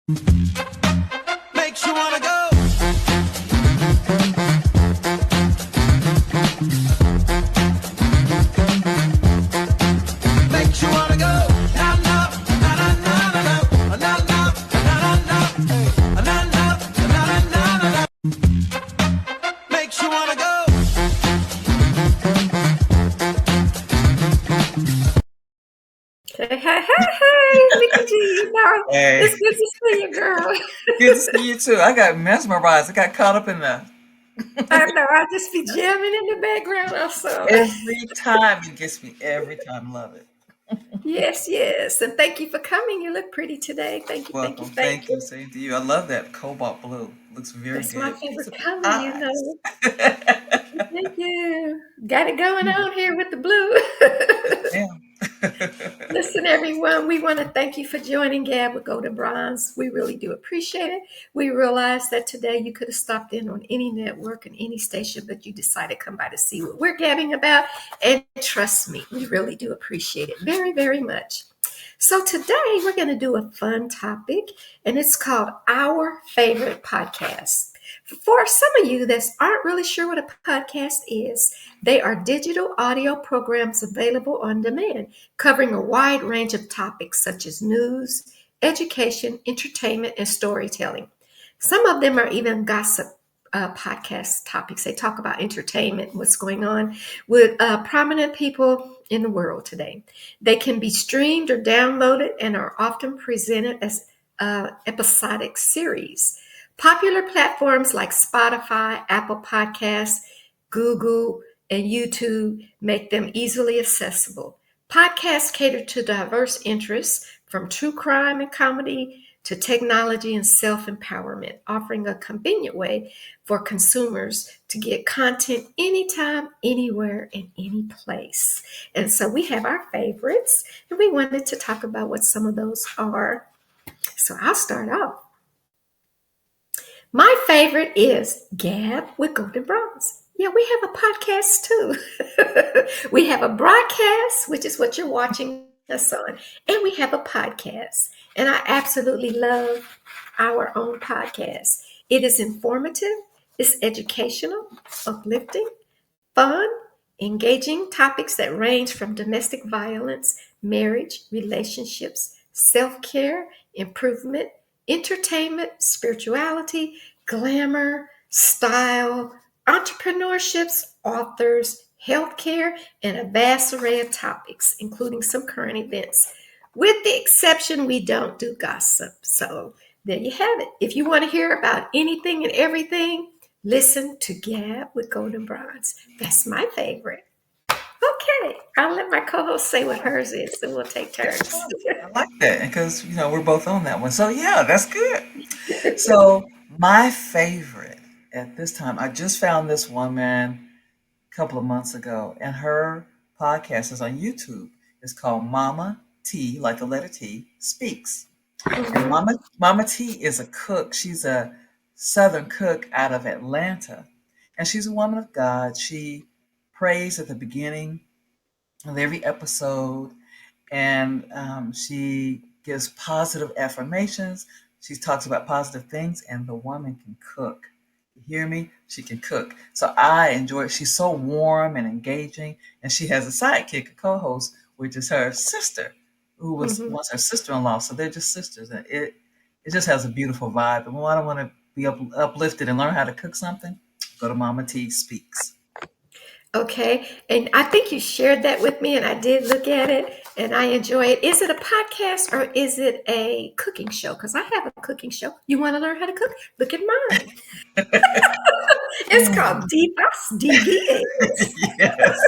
Makes you wanna go. Makes you wanna go. Na na na na na na na na na na na na na. Makes you wanna go. Hey, Mikki G, Hey, it's good to see you, girl. good to see you too. I got mesmerized. I got caught up in the I know, I just be jamming in the background also. every time. It gets me every time. Love it. Yes, yes. And thank you for coming. You look pretty today. Thank you, thank you, Welcome. thank Thank you. you. Same to you. I love that cobalt blue. Looks very That's my good. favorite Some color, you eyes. know. Thank you. Got it going on here with the Yes, blue. ma'am. Listen, everyone, we want to thank you for joining Gab with Goldn Bronze. We really do appreciate it. We realize that today you could have stopped in on any network and any station, but you decided to come by to see what we're gabbing about. And trust me, we really do appreciate it very, very much. So today we're going to do a fun topic, and it's called Our Favorite Podcast. For some of you that aren't really sure what a podcast is, they are digital audio programs available on demand, covering a wide range of topics such as news, education, entertainment, and storytelling. Some of them are even gossip podcast topics. They talk about entertainment, what's going on with prominent people in the world today. They can be streamed or downloaded and are often presented as episodic series. Popular platforms like Spotify, Apple Podcasts, Google, and YouTube make them easily accessible. Podcasts cater to diverse interests from true crime and comedy to technology and self empowerment, offering a convenient way for consumers to get content anytime, anywhere, and any place. And so we have our favorites, and we wanted to talk about what some of those are. So I'll start off. My favorite is Gab with Goldn Bronze. Yeah, we have a podcast too. We have a broadcast, which is what you're watching us on, and we have a podcast. And I absolutely love our own podcast. It is informative, it's educational, uplifting, fun, engaging topics that range from domestic violence, marriage, relationships, self care, improvement, entertainment, spirituality, glamour, style, entrepreneurships, authors, healthcare, and a vast array of topics, including some current events. With the exception, we don't do gossip. So there you have it. If you want to hear about anything and everything, listen to Gab with Goldn Bronze. That's my favorite. Okay, I'll let my co-host say what hers is, and we'll take turns. I like that because we're both on that one. So yeah, that's good. So my favorite at this time, I just found this woman a couple of months ago, and her podcast is on YouTube. It's called Mama T, like the letter T, Speaks. And Mhm. Mama T is a cook. She's a Southern cook out of Atlanta. And she's a woman of God. She prays at the beginning of every episode, and she gives positive affirmations. She talks about positive things, and the woman can cook. You hear me? She can cook. So I enjoy it. She's so warm and engaging, and she has a sidekick, a co-host, which is her sister, who was Mhm. once her sister-in-law. So they're just sisters, and it just has a beautiful vibe. And when I want to be uplifted and learn how to cook something, go to Mama T Speaks. Okay, and I think you shared that with me, and I did look at it, and I enjoy it. Is it a podcast or is it a cooking show? Because I have a cooking show. You want to learn how to cook? Look at mine. It's called DBAS, DBAS. Yes.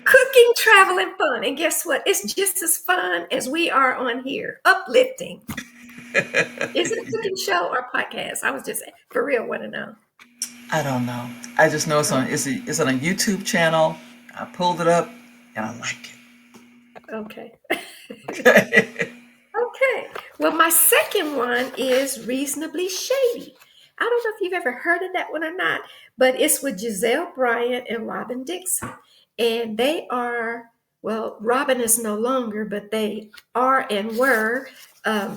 Cooking, travel, and fun. And guess what? It's just as fun as we are on here, uplifting. Is it a cooking show or podcast? I was just for real want to know. I don't know. I just know it's on a YouTube channel. I pulled it up and I like Okay. it. Okay. Well, my second one is Reasonably Shady. I don't know if you've ever heard of that one or not, but it's with Giselle Bryant and Robin Dixon. And they are Well, Robin is no longer, but they are and were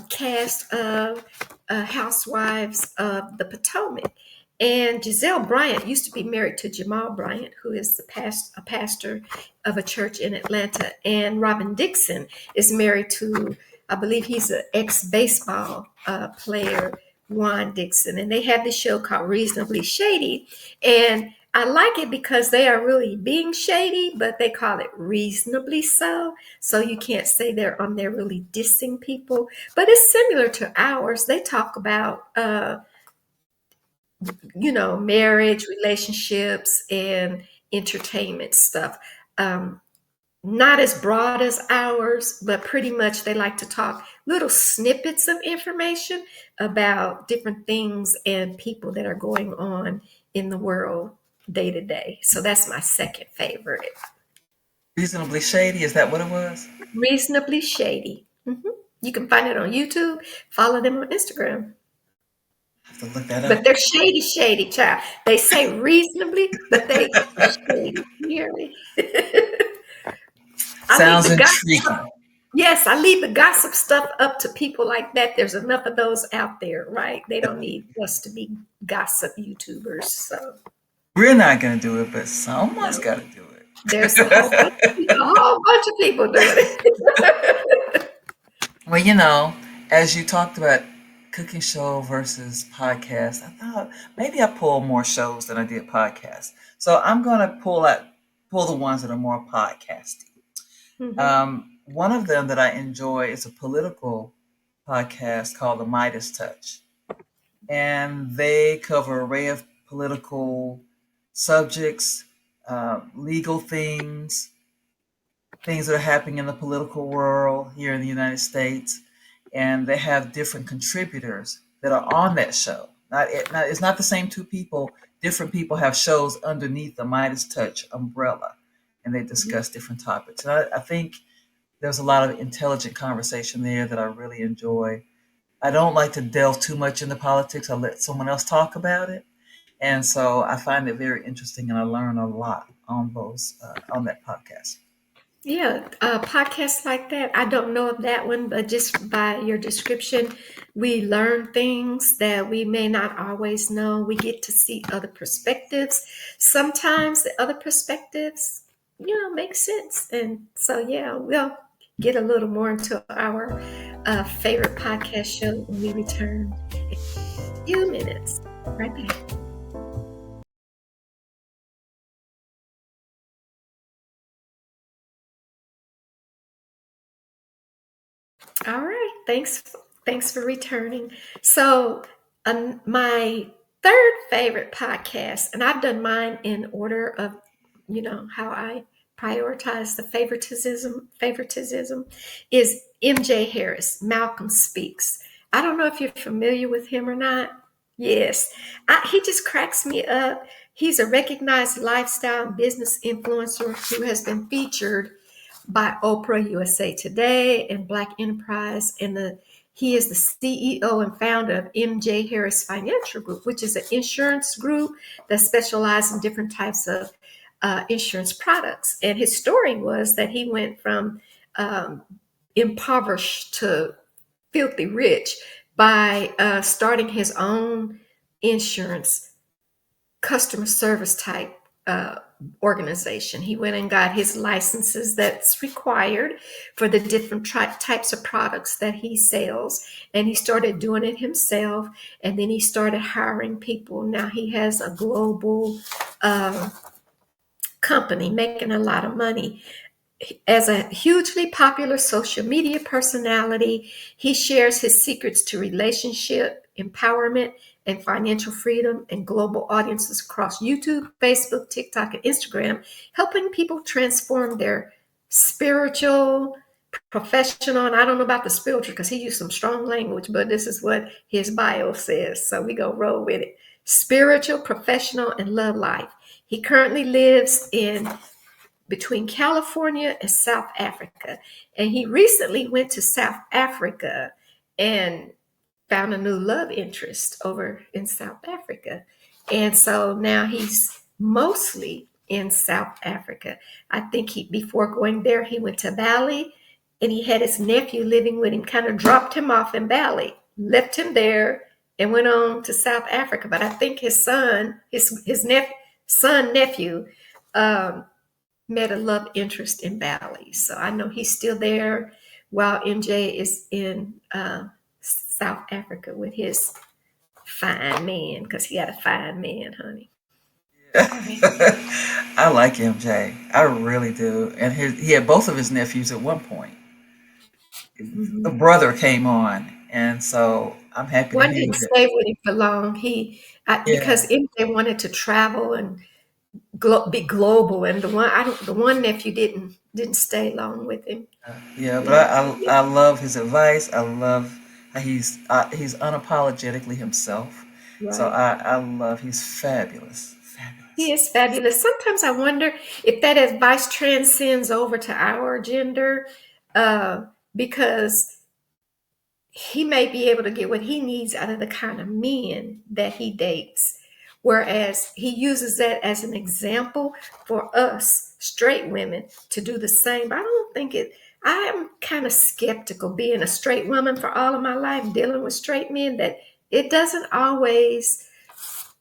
cast of Housewives of the Potomac. And Giselle Bryant used to be married to Jamal Bryant, who is a pastor of a church in Atlanta. And Robin Dixon is married to, I believe he's an ex-baseball player, Juan Dixon. And they had this show called Reasonably Shady. And I like it because they are really being shady, but they call it reasonably so. So you can't say they're on there really dissing people. But it's similar to ours. They talk about marriage, relationships, and entertainment stuff. Um, Not as broad as ours, but pretty much they like to talk little snippets of information about different things and people that are going on in the world day to day. So that's my second favorite. Reasonably Shady, is that what it was? Reasonably Shady. You can find it on YouTube. Follow them on Instagram. I have to look that But up. they're shady, shady, child. They say reasonably, but they shady. You hear me? I leave Sounds the gossip. intriguing. Yes, I leave the gossip stuff up to people like that. There's enough of those out there, right? They don't need us to be gossip YouTubers. So We're not going to do it, but someone's no, got to do there's a whole bunch of people doing it. Well, as you talked about cooking show versus podcast, I thought maybe I pull more shows than I did podcasts. So I'm going to pull the ones that are more podcasty. Mhm. One of them that I enjoy is a political podcast called The Midas Touch. And they cover an array of political subjects, legal things that are happening in the political world here in the United States. And they have different contributors that are on that show. It's not the same two people. Different people have shows underneath the Midas Touch umbrella, and they discuss different topics. And I think there's a lot of intelligent conversation there that I really enjoy. I don't like to delve too much into politics. I let someone else talk about it, and so I find it very interesting, and I learn a lot on those on that podcast. Yeah, podcasts like that. I don't know of that one, but just by your description, we learn things that we may not always know. We get to see other perspectives. Sometimes the other perspectives, make sense. And so, yeah, we'll get a little more into our favorite podcast show when we return in a few minutes. Right back. All right. Thanks for returning. So, my third favorite podcast, and I've done mine in order of, how I prioritize the favoritism is MJ Harris, Malcolm Speaks. I don't know if you're familiar with him or not. Yes. He just cracks me up. He's a recognized lifestyle and business influencer who has been featured by Oprah, USA Today, and Black Enterprise. He is the CEO and founder of MJ Harris Financial Group, which is an insurance group that specializes in different types of insurance products. And his story was that he went from um, impoverished to filthy rich by starting his own insurance customer service type uh, organization. He went and got his licenses that's required for the different types of products that he sells. And he started doing it himself. And then he started hiring people. Now he has a global uh, company making a lot of money. As a hugely popular social media personality, he shares his secrets to relationship, empowerment, and financial freedom and global audiences across YouTube, Facebook, TikTok, and Instagram, helping people transform their spiritual, professional, and I don't know about the spiritual because he used some strong language, but this is what his bio says. So we go roll with it. Spiritual, professional, and love life. He currently lives in between California and South Africa. And he recently went to South Africa and found a new love interest over in South Africa. And so now he's mostly in South Africa. I think before going there, he went to Bali, and he had his nephew living with him, kind of dropped him off in Bali, left him there, and went on to South Africa. But I think his son, nephew, um, met a love interest in Bali. So I know he's still there while MJ is in South Africa with his fine man, because he got a fine man, honey. I like MJ. I really do. And he had both of his nephews at one point. The Mhm. brother came on, and so I'm happy to One hear didn't that. stay with him for long. Yeah, Because MJ wanted to travel and be global, and the one nephew didn't stay long with him. yeah. But Yeah, I love his advice. I love how he's unapologetically himself. So right. I love he's fabulous, He fabulous. is fabulous. Sometimes I wonder if that advice transcends over to our gender, uh, because he may be able to get what he needs out of the kind of men that he dates. Whereas he uses that as an example for us straight women to do the same. But I don't think I am kind of skeptical being a straight woman for all of my life, dealing with straight men, that it doesn't always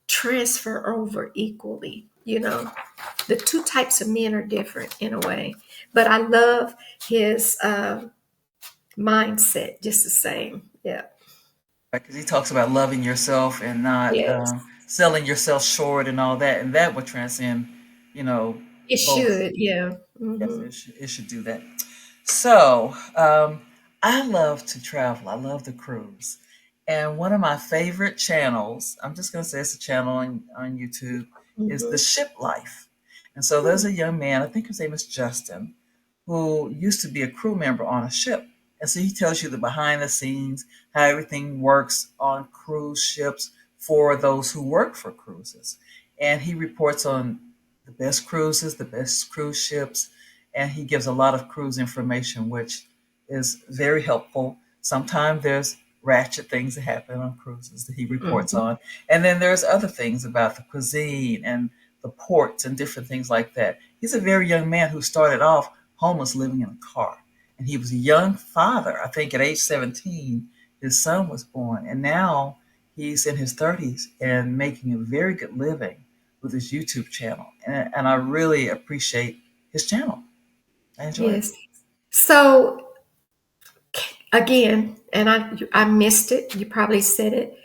transfer over equally. The two types of men are different in a way. But I love his mindset just the same. Yeah. Because he talks about loving yourself and not Yes. selling yourself short and all that, and that would transcend, you know, It both. should. Yeah. Yes, Hmm. it should do that. So, I love to travel. I love to cruise. And one of my favorite channels, I'm just going to say it's a channel on YouTube, is The Hmm. Ship Life. And so there's a young man, I think his name is Justin, who used to be a crew member on a ship. And so he tells you the behind the scenes, how everything works on cruise ships for those who work for cruises. And he reports on the best cruises, the best cruise ships, and he gives a lot of cruise information, which is very helpful. Sometimes there's ratchet things that happen on cruises that he reports Hmm. on, and then there's other things about the cuisine and the ports and different things like that. He's a very young man who started off homeless, living in a car, and he was a young father. I think at age 17, his son was born, and now he's in his 30s and making a very good living with his YouTube channel, and I really appreciate his channel. I enjoy it. Yes. So again, and I missed it. You probably said it.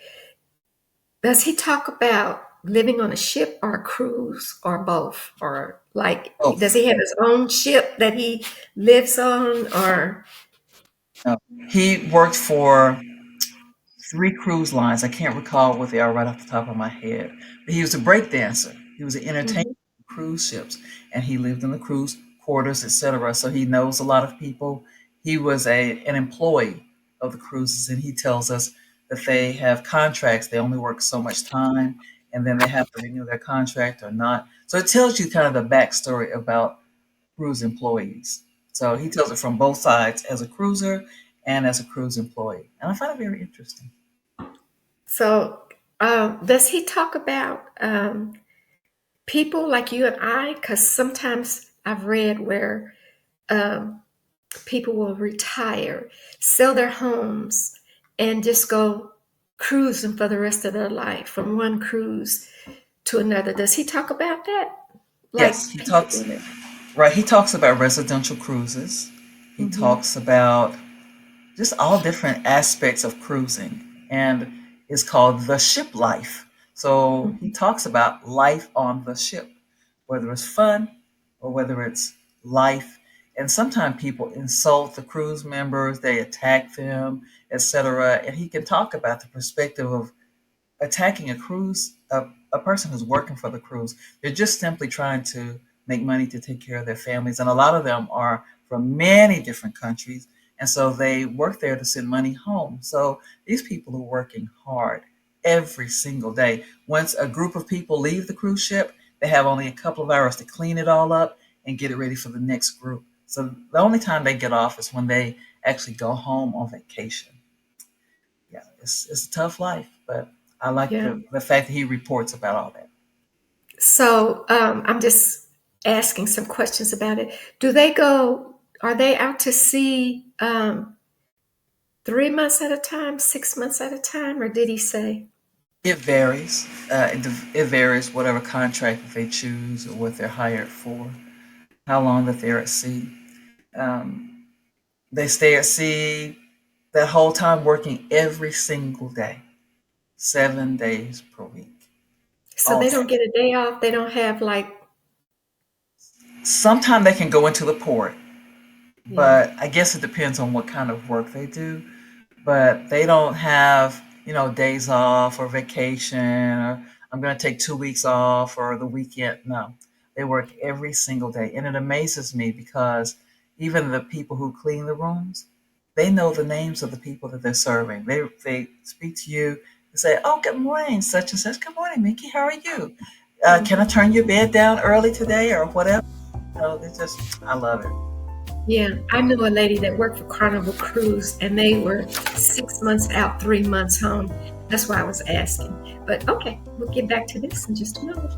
Does he talk about living on a ship or a cruise or both? Or like, does Both. he have his own ship that he lives on? Or No. He worked for three cruise lines. I can't recall what they are right off the top of my head. But he was a break dancer. He was an entertainer Mhm. on cruise ships, and he lived in the cruise quarters, etc. So he knows a lot of people. He was an employee of the cruises, and he tells us that they have contracts. They only work so much time, and then they have to renew their contract or not. So it tells you kind of the backstory about cruise employees. So he tells it from both sides as a cruiser and as a cruise employee. And I find it very interesting. so, does he talk about people like you and I? Because sometimes I've read where um, people will retire, sell their homes, and just go cruising for the rest of their life from one cruise to another. Does he talk about that? Yes, Like he people talks, doing it? right. He talks about residential cruises. He Hmm. talks about just all different aspects of cruising, and it's called the ship life. So he Hmm. talks about life on the ship, whether it's fun or whether it's life. And sometimes people insult the cruise members, they attack them, etc. And he can talk about the perspective of attacking a person who's working for the cruise. They're just simply trying to make money to take care of their families, and a lot of them are from many different countries, and so they work there to send money home. So these people are working hard every single day. Once a group of people leave the cruise ship, they have only a couple of hours to clean it all up and get it ready for the next group. So the only time they get off is when they actually go home on vacation. Yeah, it's a tough life, but I like Yeah. the fact that he reports about all that. So I'm just asking some questions about it. Do they go? Are they out to sea 3 months at a time, 6 months at a time, or did he say? It varies. It varies whatever contract that they choose or what they're hired for, how long that they're at sea. Um, they stay at sea that whole time working every single day, 7 days per week, So all they day. don't get a day off. They don't have like, Sometimes they can go into the port, yeah. but I guess it depends on what kind of work they do. But they don't have, days off or vacation or I'm going to take 2 weeks off or the weekend. No, they work every single day. And it amazes me because even the people who clean the rooms, they know the names of the people that they're serving. They speak to you and say, "Oh, good morning, such and such. Good morning, Mickey. How are you? Can I Mhm. turn your bed down early today or whatever?" They just, I love it. Yeah, I knew a lady that worked for Carnival Cruise, and they were 6 months out, 3 months home. That's why I was asking. But okay, we'll get back to this in just a moment.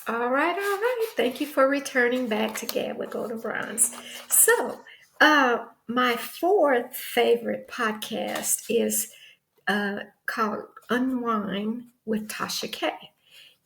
All right, all right. Thank you for returning back to Gab with Golden Bronze. So, my fourth favorite podcast is called Unwind with Tasha K.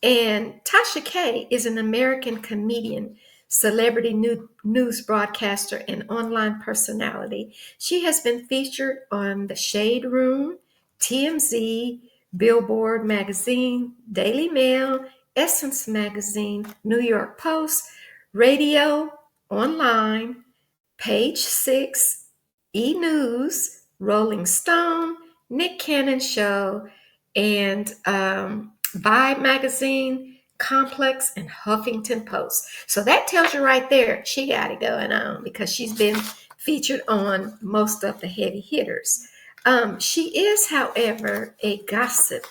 And Tasha K is an American comedian, celebrity news broadcaster, and online personality. She has been featured on The Shade Room, TMZ, Billboard Magazine, Daily Mail, Essence Magazine, New York Post, radio, online, Page Six, E News, Rolling Stone, Nick Cannon Show, and Vibe Magazine, Complex, and Huffington Post. So that tells you right there, she got it going on because she's been featured on most of the heavy hitters. She is, however, a gossip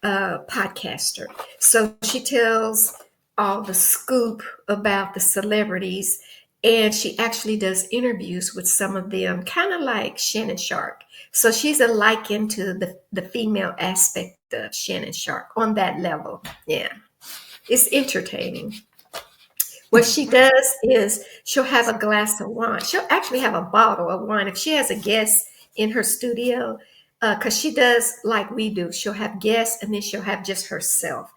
podcaster. So she tells all the scoop about the celebrities, and she actually does interviews with some of them, kind of like Shannon Sharp. So she's a liken to the female aspect of Shannon Sharp on that level. Yeah, it's entertaining. What she does is she'll have a glass of wine. She'll actually have a bottle of wine. If she has a guest in her studio, because she does like we do, she'll have guests and then she'll have just herself.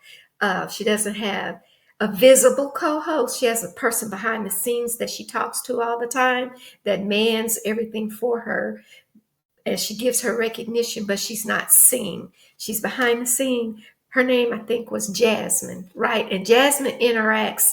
She doesn't have a visible co-host. She has a person behind the scenes that she talks to all the time that mans everything for her, and she gives her recognition, but she's not seen. She's behind the scene. Her name, I think, was Jasmine, right? And Jasmine interacts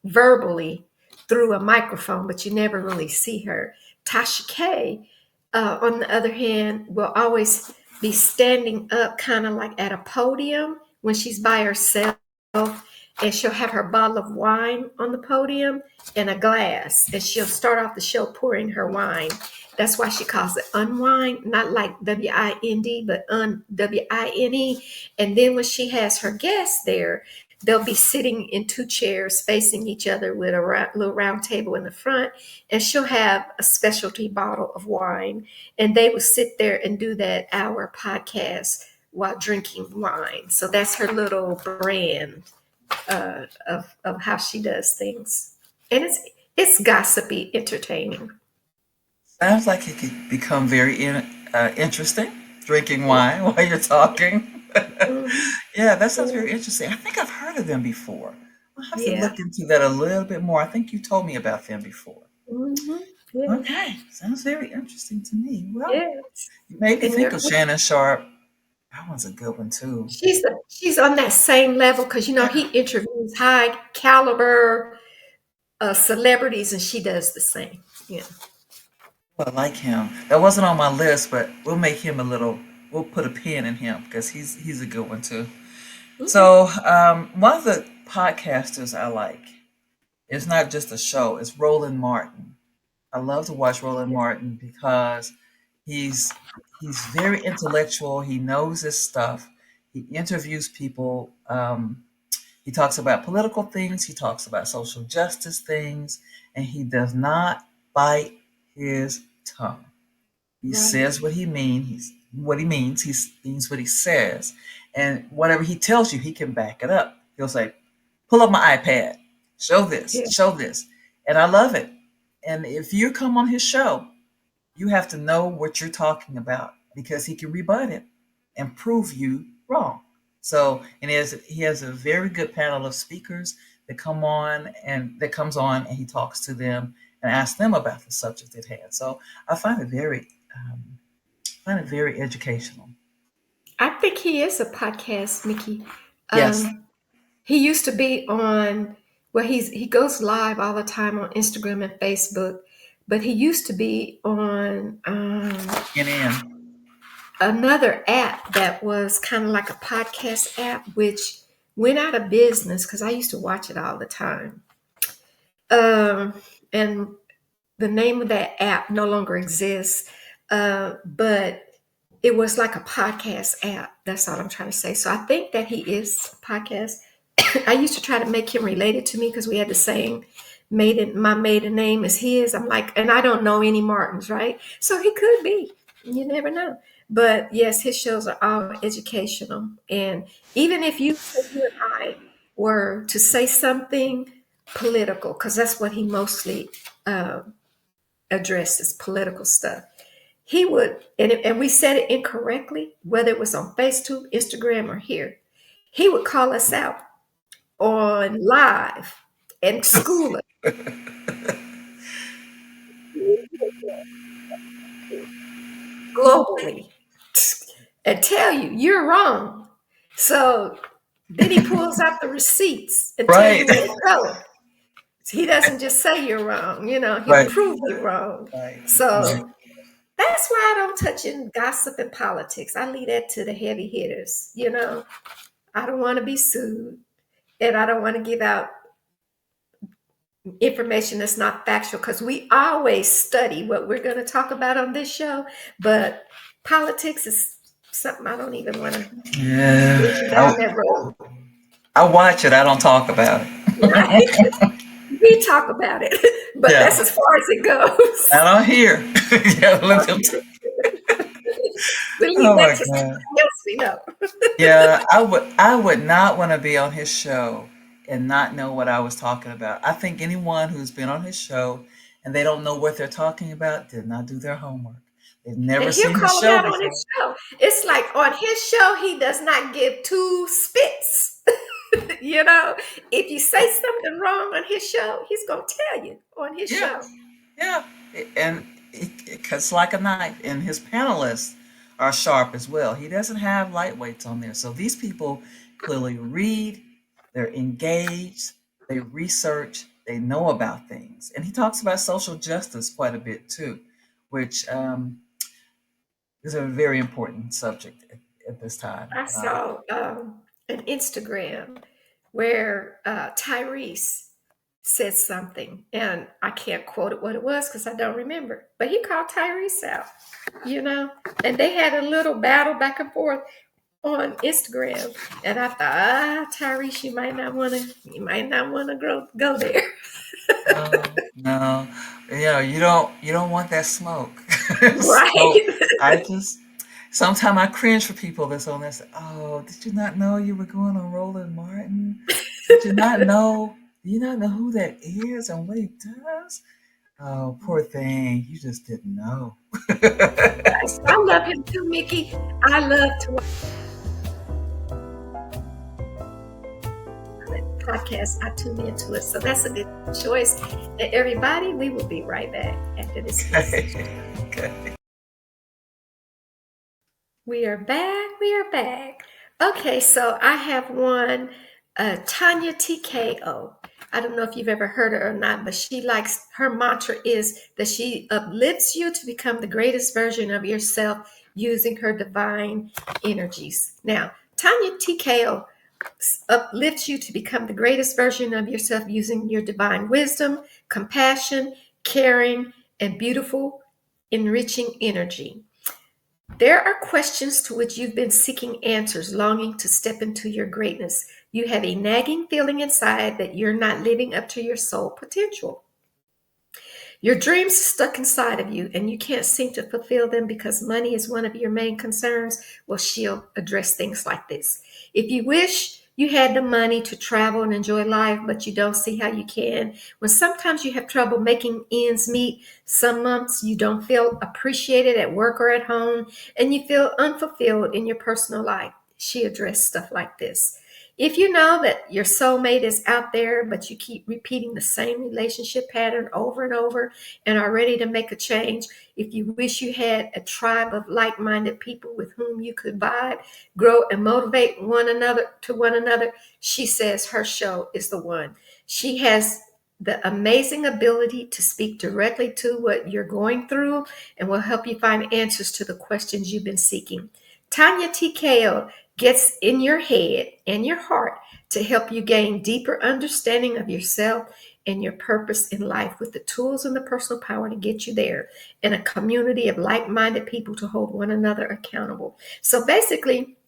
verbally through a microphone, but you never really see her. Tasha K, on the other hand, will always be standing up kind of like at a podium when she's by herself, and she'll have her bottle of wine on the podium and a glass, and she'll start off the show pouring her wine. That's why she calls it unwind, not like WIND, but WINE. And then when she has her guests there, they'll be sitting in two chairs facing each other with a little round table in the front, and she'll have a specialty bottle of wine, and they will sit there and do that hour podcast while drinking wine. So that's her little brand of how she does things, and it's gossipy, entertaining. Sounds like it could become very interesting, drinking wine while you're talking. Mhm. Yeah, that sounds very interesting. I think I've heard of them before. I'll have to Yeah. look into that a little bit more. I think you told me about them before. Hmm. Yes. Okay, sounds very interesting to me. Well, Yes. you made me And think of Shannon Sharp. That one's a good one too. she's on that same level because he interviews high caliber celebrities, and she does the same. Yeah. I like him. That wasn't on my list, but we'll make him a little. We'll put a pin in him because he's a good one too. Okay. So, one of the podcasters I like, it's not just a show, it's Roland Martin. I love to watch Roland Martin because he's he's very intellectual. He knows his stuff. He interviews people. He talks about political things. He talks about social justice things, and he does not bite his tongue. He Right. says what he means. He means what he says, and whatever he tells you, he can back it up. He'll say, pull up my iPad, show this, Yeah. show this. And I love it. And if you come on his show, you have to know what you're talking about because he can rebut it and prove you wrong. So, and he has a very good panel of speakers that comes on and he talks to them and asks them about the subject at hand. So I find it very educational. I think he is a podcast, Mikki. Yes. He used to be on, well, he goes live all the time on Instagram and Facebook, but he used to be on NN. another app that was kind of like a podcast app, which went out of business because I used to watch it all the time. And the name of that app no longer exists, but it was like a podcast app. That's all I'm trying to say. So I think that he is a podcast. I used to try to make him related to me because we had the same my maiden name is his. I'm like, and I don't know any Martins, right? So he could be. You never know. But yes, his shows are all educational. And even if you and I were to say something political, because that's what he mostly addresses, political stuff. He would, and we said it incorrectly, whether it was on Facebook, Instagram, or here, he would call us out on live and school us globally and tell you you're wrong. So then he pulls out the receipts and tell you Right. where to go. He doesn't just say you're wrong, he'll Right. prove you wrong. Right. So that's why I don't touch in gossip and politics. I leave that to the heavy hitters. I don't want to be sued, and I don't want to give out information that's not factual because we always study what we're going to talk about on this show. But politics is something I don't even want to Yeah. down that road. I watch it. I don't talk about it. Right? We talk about it, but Yeah. that's as far as it goes. I don't hear. Yeah, let them We leave Oh that my to God. somebody else we know. Yeah, I would not want to be on his show and not know what I was talking about. I think anyone who's been on his show and they don't know what they're talking about did not do their homework. They've never And he'll seen the call him show out on before. his show. It's like on his show, he does not give two spits. If you say something wrong on his show, he's going to tell you on his Yeah. show. Yeah, and it cuts like a knife. And his panelists are sharp as well. He doesn't have lightweights on there. So these people clearly read, they're engaged, they research, they know about things. And he talks about social justice quite a bit too, which is a very important subject at this time. I saw an Instagram where Tyrese said something, and I can't quote it what it was because I don't remember. But he called Tyrese out, and they had a little battle back and forth on Instagram. And I thought, Tyrese, you might not want to go there. No, you don't want that smoke. Right. So sometimes I cringe for people that's on there. Say, oh, did you not know you were going on Roland Martin? Did you not know? Do you not know who that is and what he does? Oh, poor thing. You just didn't know. I love him too, Mikki. I love to watch podcast. I tune into it. So that's a good choice. And everybody, we will be right back after this message. Okay. We are back. We are back. Okay, so I have one, Tanya TKO. I don't know if you've ever heard her or not, but her mantra is that she uplifts you to become the greatest version of yourself using her divine energies. Now, Tanya TKO uplifts you to become the greatest version of yourself using your divine wisdom, compassion, caring, and beautiful, enriching energy. There are questions to which you've been seeking answers, longing to step into your greatness. You have a nagging feeling inside that you're not living up to your soul potential. Your dreams are stuck inside of you and you can't seem to fulfill them because money is one of your main concerns. Well, she'll address things like this. If you wish You had the money to travel and enjoy life, but you don't see how you can. When sometimes you have trouble making ends meet, some months you don't feel appreciated at work or at home, and you feel unfulfilled in your personal life. She addressed stuff like this. If you know that your soulmate is out there, but you keep repeating the same relationship pattern over and over and are ready to make a change, if you wish you had a tribe of like-minded people with whom you could vibe, grow, and motivate one another, she says her show is the one. She has the amazing ability to speak directly to what you're going through and will help you find answers to the questions you've been seeking. Tanya TKO gets in your head and your heart to help you gain deeper understanding of yourself and your purpose in life with the tools and the personal power to get you there, and a community of like-minded people to hold one another accountable. So basically,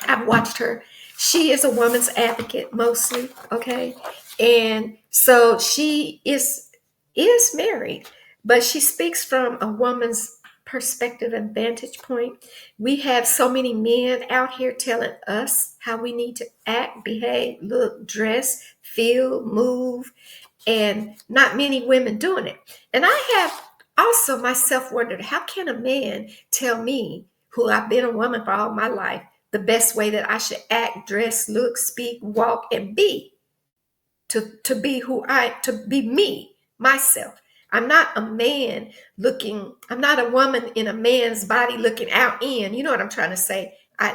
I've watched her. She is a woman's advocate mostly, okay? And so she is married, but she speaks from a woman's perspective and vantage point. We have so many men out here telling us how we need to act, behave, look, dress, feel, move, and not many women doing it. And I have also myself wondered, how can a man tell me, who I've been a woman for all my life, the best way that I should act, dress, look, speak, walk, and be to be me, myself. I'm not a man looking, I'm not a woman in a man's body looking out in. You know what I'm trying to say?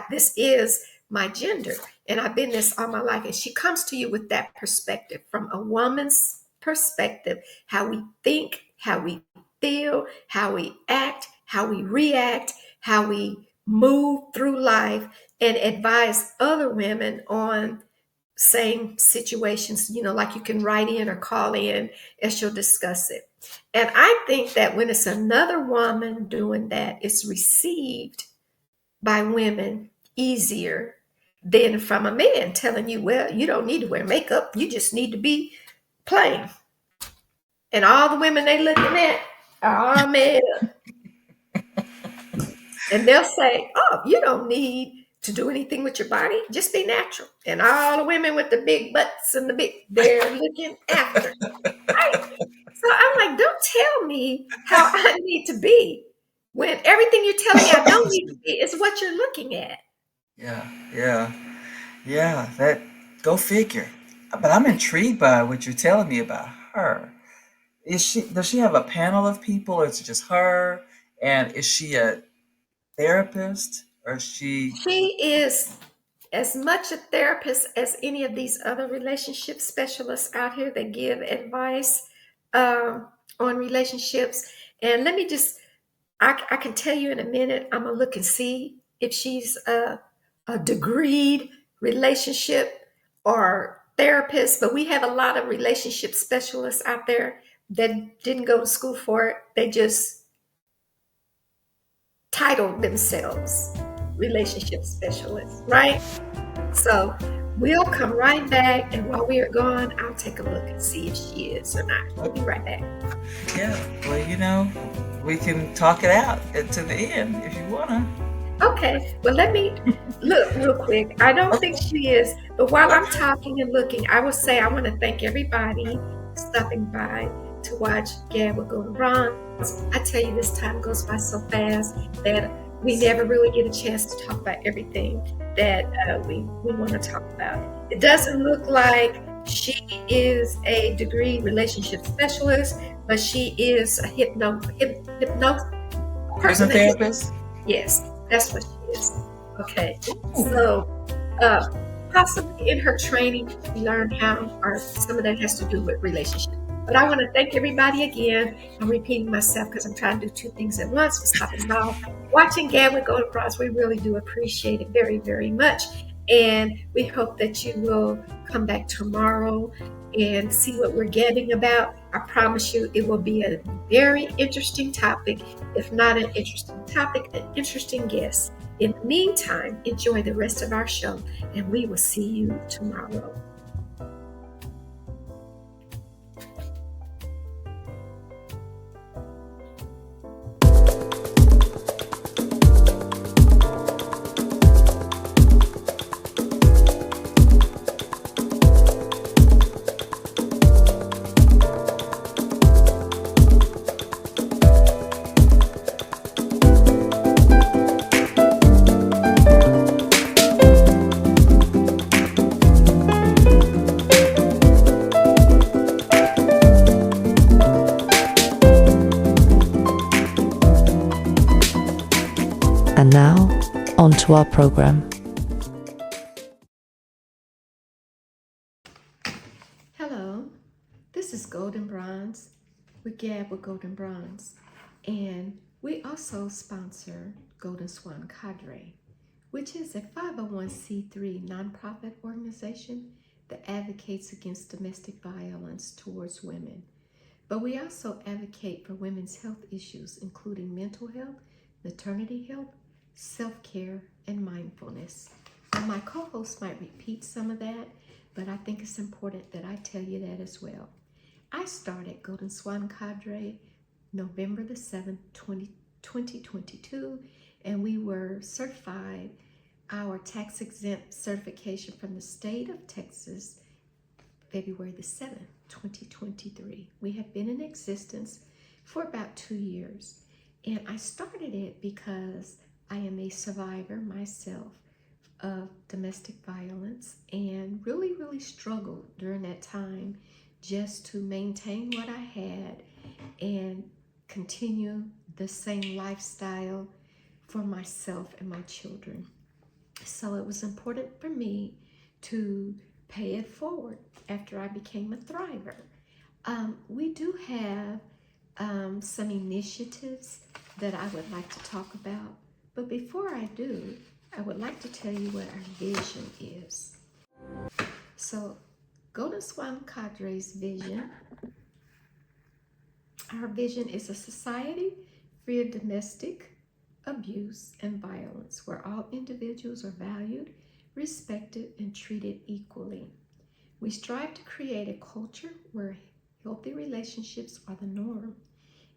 This is my gender, and I've been this all my life. And she comes to you with that perspective from a woman's perspective, how we think, how we feel, how we act, how we react, how we move through life, and advise other women on same situations, like you can write in or call in and she'll discuss it. And I think that when it's another woman doing that, it's received by women easier than from a man telling you, well, you don't need to wear makeup, you just need to be plain. And all the women they looking at are all made up. And they'll say, oh, you don't need to do anything with your body. Just be natural. And all the women with the big butts and they're looking after. Right? So I'm like, don't tell me how I need to be when everything you're telling me I don't need to be is what you're looking at. Yeah. That, go figure. But I'm intrigued by what you're telling me about her. Does she have a panel of people, or is it just her? And is she a therapist, or is she? She is as much a therapist as any of these other relationship specialists out here that give advice on relationships. And let me just, I can tell you in a minute, I'm going to look and see if she's a degreed relationship or therapist. But we have a lot of relationship specialists out there that didn't go to school for it. They just titled themselves relationship specialists, right? So we'll come right back, and while we are gone, I'll take a look and see if she is or not. We'll be right back. Yeah, well, we can talk it out to the end if you wanna. Okay, well, let me look real quick. I don't think she is, but while I'm talking and looking, I will say I want to thank everybody stopping by to watch Gab with Goldnbronze. I tell you, this time goes by so fast that we never really get a chance to talk about everything that we want to talk about. It doesn't look like she is a degree relationship specialist, but she is a Person therapist? Yes, that's what she is. Okay, so possibly in her training, she learned how, or some of that has to do with relationships. But I want to thank everybody again. I'm repeating myself because I'm trying to do two things at once. We're stopping by, watching Gab with Goldnbronze. We really do appreciate it very, very much. And we hope that you will come back tomorrow and see what we're getting about. I promise you it will be a very interesting topic. If not an interesting topic, an interesting guest. In the meantime, enjoy the rest of our show, and we will see you tomorrow. And now, on to our program. Hello, this is Goldn Bronze with Gab with Goldn Bronze, and we also sponsor Golden Swan Cadre, which is a 501c3 nonprofit organization that advocates against domestic violence towards women. But we also advocate for women's health issues, including mental health, maternity health, self-care, and mindfulness. Now, my co-host might repeat some of that, but I think it's important that I tell you that as well. I started Golden Swan Cadre November the 7th, 2022, and we were certified, our tax-exempt certification from the state of Texas, February the 7th, 2023. We have been in existence for about 2 years, and I started it because I am a survivor myself of domestic violence and really struggled during that time just to maintain what I had and continue the same lifestyle for myself and my children. So it was important for me to pay it forward after I became a thriver. We do have some initiatives that I would like to talk about, but before I do, I would like to tell you what our vision is. So, Golden Swan Cadre's vision, our vision is a society free of domestic abuse and violence, where all individuals are valued, respected, and treated equally. We strive to create a culture where healthy relationships are the norm,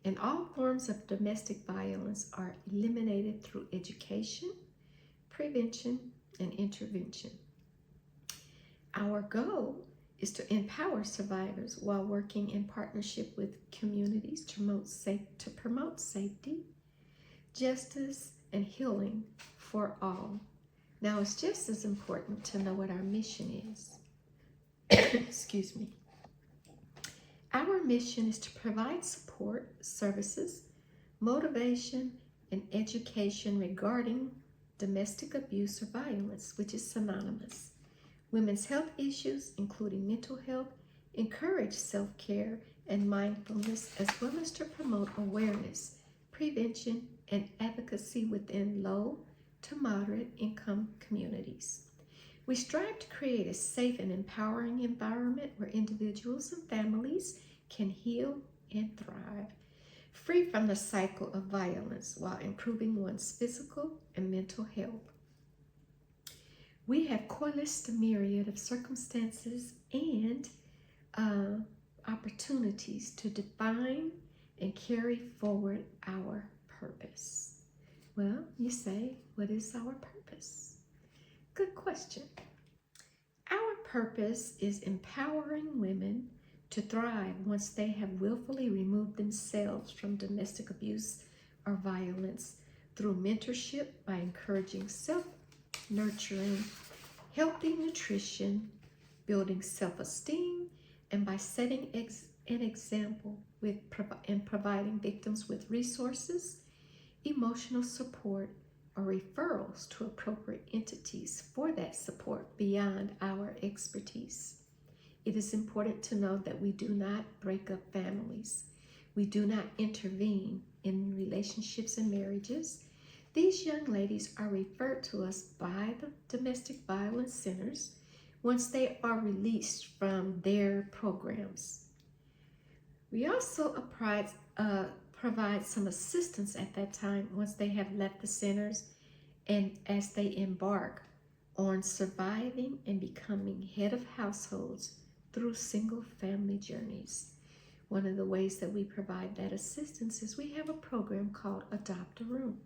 and all forms of domestic violence are eliminated through education, prevention, and intervention. Our goal is to empower survivors while working in partnership with communities to promote safety, justice, and healing for all. Now, it's just as important to know what our mission is. Excuse me. Our mission is to provide support, services, motivation, and education regarding domestic abuse or violence, which is synonymous. Women's health issues, including mental health, encourage self-care and mindfulness, as well as to promote awareness, prevention, and advocacy within low to moderate income communities. We strive to create a safe and empowering environment where individuals and families can heal and thrive, free from the cycle of violence while improving one's physical and mental health. We have coalesced a myriad of circumstances and opportunities to define and carry forward our purpose. Well, you say, what is our purpose? Good question. Our purpose is empowering women to thrive once they have willfully removed themselves from domestic abuse or violence through mentorship, by encouraging self-nurturing, healthy nutrition, building self-esteem, and by setting an example and providing victims with resources, emotional support, or referrals to appropriate entities for that support beyond our expertise. It is important to know that we do not break up families. We do not intervene in relationships and marriages. These young ladies are referred to us by the domestic violence centers once they are released from their programs. We also provide some assistance at that time once they have left the centers and as they embark on surviving and becoming head of households through single family journeys. One of the ways that we provide that assistance is we have a program called Adopt a Room.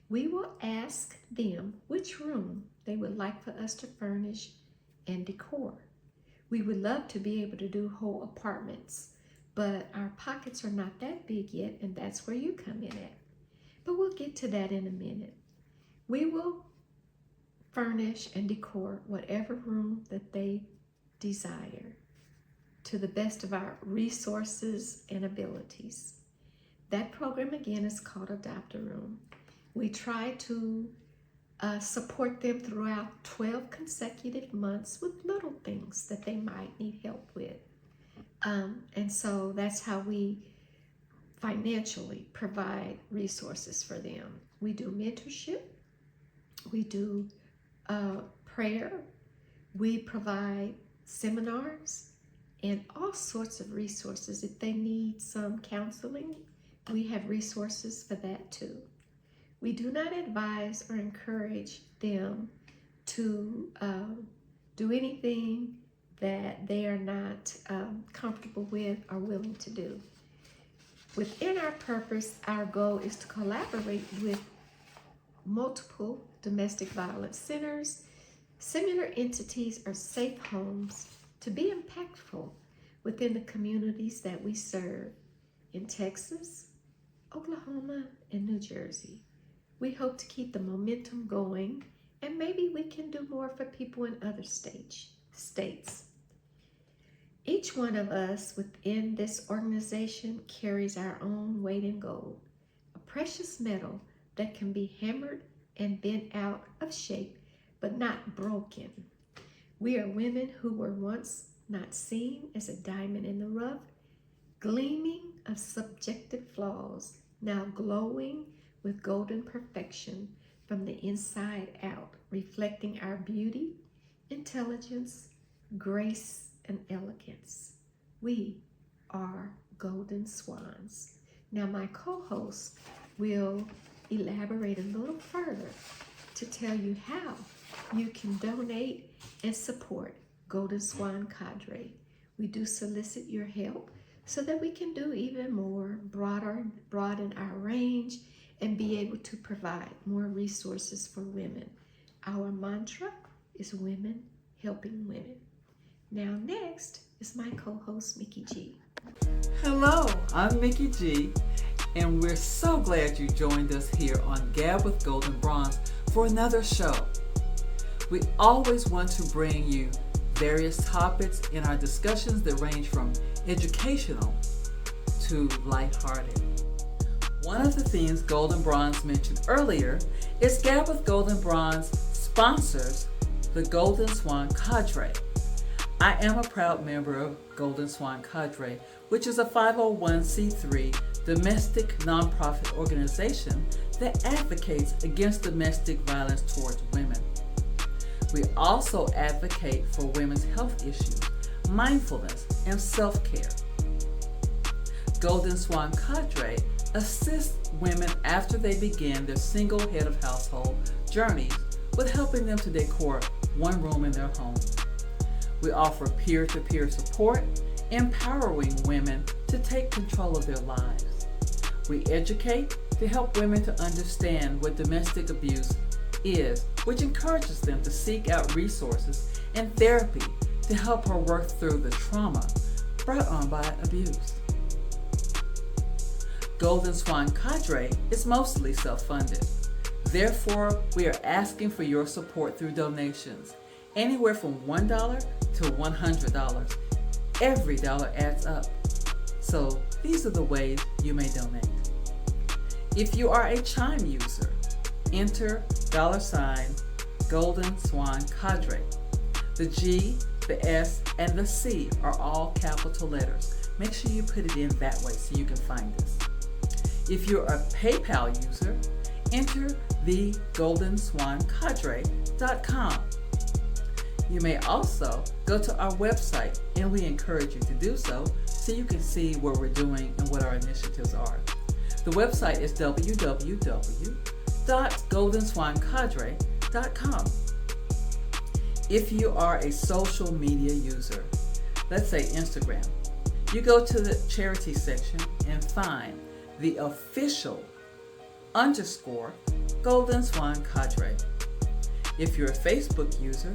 We will ask them which room they would like for us to furnish and decor. We would love to be able to do whole apartments, but our pockets are not that big yet, and that's where you come in at. But we'll get to that in a minute. We will furnish and decor whatever room that they desire to the best of our resources and abilities. That program again is called Adopt a Room. We try to support them throughout 12 consecutive months with little things that they might need help with. And so that's how we financially provide resources for them. We do mentorship, we do prayer, we provide seminars and all sorts of resources. If they need some counseling, we have resources for that too. We do not advise or encourage them to do anything that they are not comfortable with or willing to do. Within our purpose, our goal is to collaborate with multiple domestic violence centers, similar entities, or safe homes to be impactful within the communities that we serve in Texas, Oklahoma, and New Jersey. We hope to keep the momentum going, and maybe we can do more for people in other states. Each one of us within this organization carries our own weight in gold, a precious metal that can be hammered and bent out of shape, but not broken. We are women who were once not seen as a diamond in the rough, gleaming of subjective flaws, now glowing with golden perfection from the inside out, reflecting our beauty, intelligence, grace, and elegance. We are golden swans. Now my co-host will elaborate a little further to tell you how you can donate and support Golden Swan Cadre. We do solicit your help so that we can do even more, broaden our range, and be able to provide more resources for women. Our mantra is women helping women. Now next is my co-host, Mikki G. Hello, I'm Mikki G, and we're so glad you joined us here on Gab with Golden Bronze for another show. We always want to bring you various topics in our discussions that range from educational to lighthearted. One of the things Goldn Bronze mentioned earlier is Gab with Golden Bronze sponsors the Golden Swan Cadre. I am a proud member of Golden Swan Cadre, which is a 501c3 domestic nonprofit organization that advocates against domestic violence towards women. We also advocate for women's health issues, mindfulness, and self-care. Golden Swan Cadre assists women after they begin their single head of household journeys with helping them to decor one room in their home. We offer peer-to-peer support, empowering women to take control of their lives. We educate to help women to understand what domestic abuse is, which encourages them to seek out resources and therapy to help her work through the trauma brought on by abuse. Golden Swan Cadre is mostly self-funded. Therefore, we are asking for your support through donations, anywhere from $1 to $100. Every dollar adds up. So these are the ways you may donate. If you are a Chime user, enter $ Golden Swan Cadre. The G, the S, and the C are all capital letters. Make sure you put it in that way so you can find us. If you're a PayPal user, enter the GoldnSwanCadre.com. You may also go to our website, and we encourage you to do so you can see what we're doing and what our initiatives are. The website is www.GoldnSwanCadre.com. If you are a social media user, let's say Instagram, you go to the charity section and find the official _ Golden Swan Cadre. If you're a Facebook user,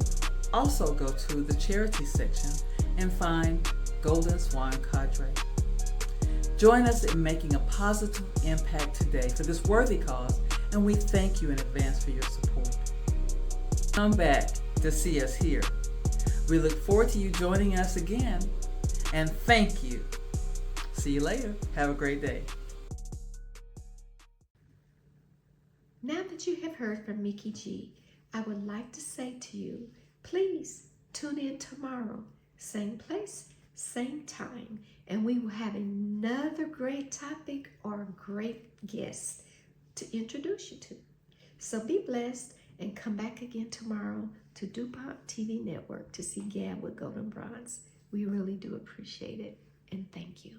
also go to the charity section and find Golden Swan Cadre. Join us in making a positive impact today for this worthy cause, and we thank you in advance for your support. Come back to see us here. We look forward to you joining us again, and thank you. See you later. Have a great day. Now you have heard from Mikki G, I would like to say to you, please tune in tomorrow, same place, same time, and we will have another great topic or great guest to introduce you to. So be blessed and come back again tomorrow to DuPont TV Network to see Gab with Goldn Bronze. We really do appreciate it, and thank you.